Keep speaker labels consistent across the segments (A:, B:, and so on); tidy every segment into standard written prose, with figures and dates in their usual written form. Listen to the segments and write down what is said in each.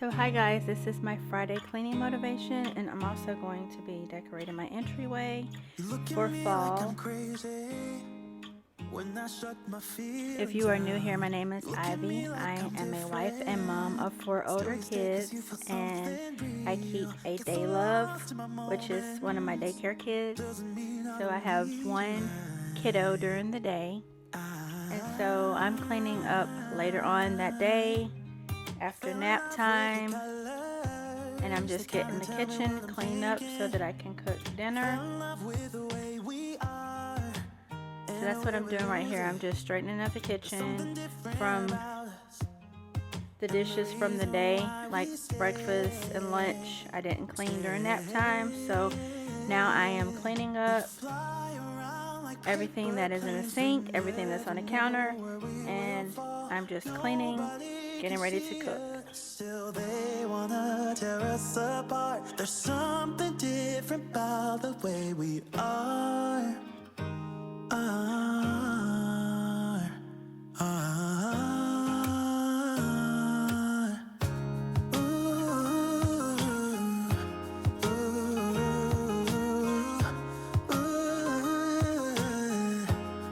A: So hi guys, this is my Friday cleaning motivation, and I'm also going to be decorating my entryway for fall. If you are new here, my name is Ivy. I am a wife and mom of 4 older kids, and I keep a day love, which is one of my daycare kids. So I have one kiddo during the day, and so I'm cleaning up later on that day after nap time, and I'm just getting the kitchen cleaned up so that I can cook dinner. So that's what I'm doing right here. I'm just straightening up the kitchen from the dishes from the day, like breakfast and lunch. I didn't clean during nap time, so now I am cleaning up everything that is in the sink, everything that's on the counter, and I'm just cleaning, getting ready to cook.
B: Still they wanna tear us apart. There's something different about the way we are.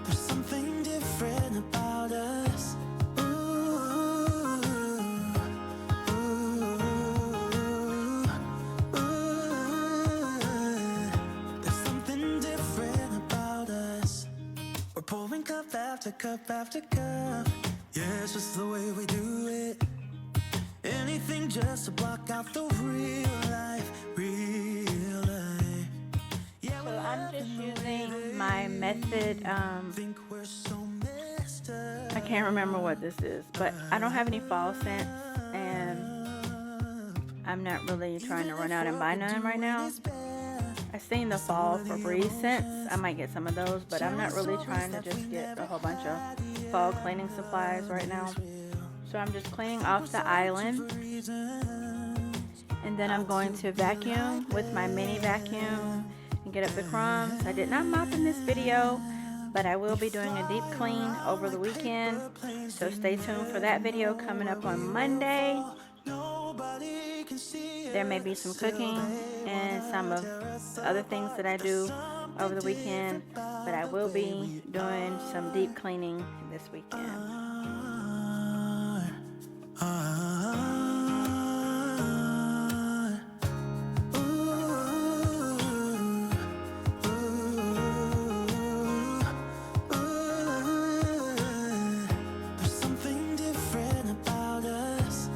B: There's something different about us. There's something different about us. We're pouring cup after cup after cup. Yeah, it's just the way we do it. Anything just to block out the real life, real life. Yeah,
A: So I'm just using my method.
B: think we're so messed up.
A: I can't remember what this is, but I don't have any fall scents, and I'm not really trying to run out and buy none right now. I've seen the fall Febreze scents. I might get some of those, but I'm not really trying to just get a whole bunch of fall cleaning supplies right now. So I'm just cleaning off the island, and then I'm going to vacuum with my mini vacuum and get up the crumbs. I did not mop in this video, but I will be doing a deep clean over the weekend, so stay tuned for that video coming up on Monday. There may be some cooking and some of the other things that I do over the weekend, but I will be doing some deep cleaning this weekend.
B: There's something different about us.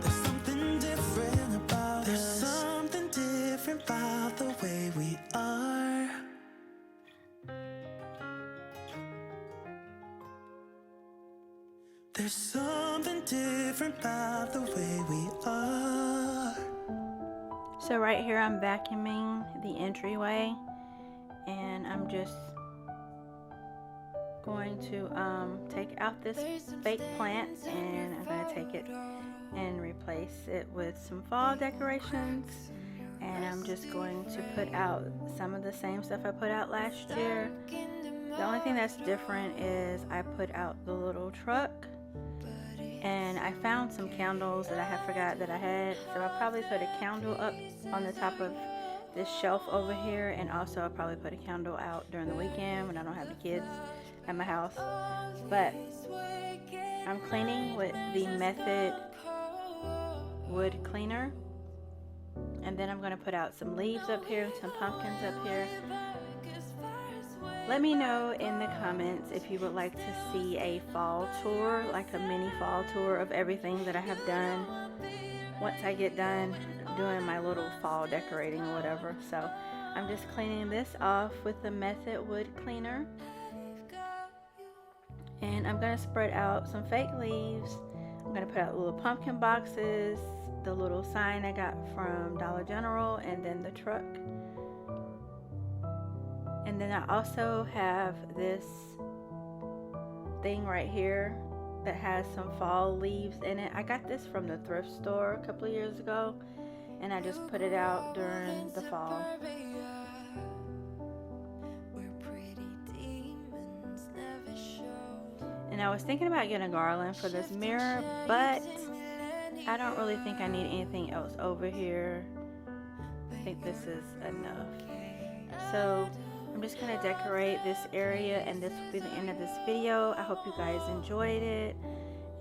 B: There's something different about us. There's something different about the way we are. There's something different about the way we are.
A: So right here I'm vacuuming the entryway, and I'm just going to take out this fake plant, and I'm going to take it and replace it with some fall decorations. And I'm just going to put out some of the same stuff I put out last year. The only thing that's different is I put out the little truck, and I found some candles that I had forgot that I had, so I'll probably put a candle up on the top of this shelf over here, and also I'll probably put a candle out during the weekend when I don't have the kids at my house. But I'm cleaning with the Method wood cleaner, and then I'm going to put out some leaves up here and some pumpkins up here. Let me know in the comments if you would like to see a fall tour, like a mini fall tour of everything that I have done once I get done doing my little fall decorating or whatever. So I'm just cleaning this off with the Method wood cleaner, and I'm going to spread out some fake leaves. I'm going to put out little pumpkin boxes, the little sign I got from Dollar General, and then the truck. And then I also have this thing right here that has some fall leaves in it. I got this from the thrift store a couple of years ago, and I just put it out during the fall. And I was thinking about getting a garland for this mirror, but I don't really think I need anything else over here. I think this is enough. So I'm just going to decorate this area, and this will be the end of this video. I hope you guys enjoyed it,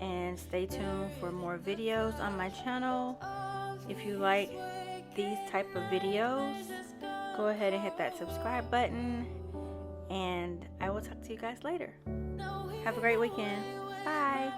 A: and stay tuned for more videos on my channel. If you like these type of videos, go ahead and hit that subscribe button, and I will talk to you guys later. Have a great weekend. Bye.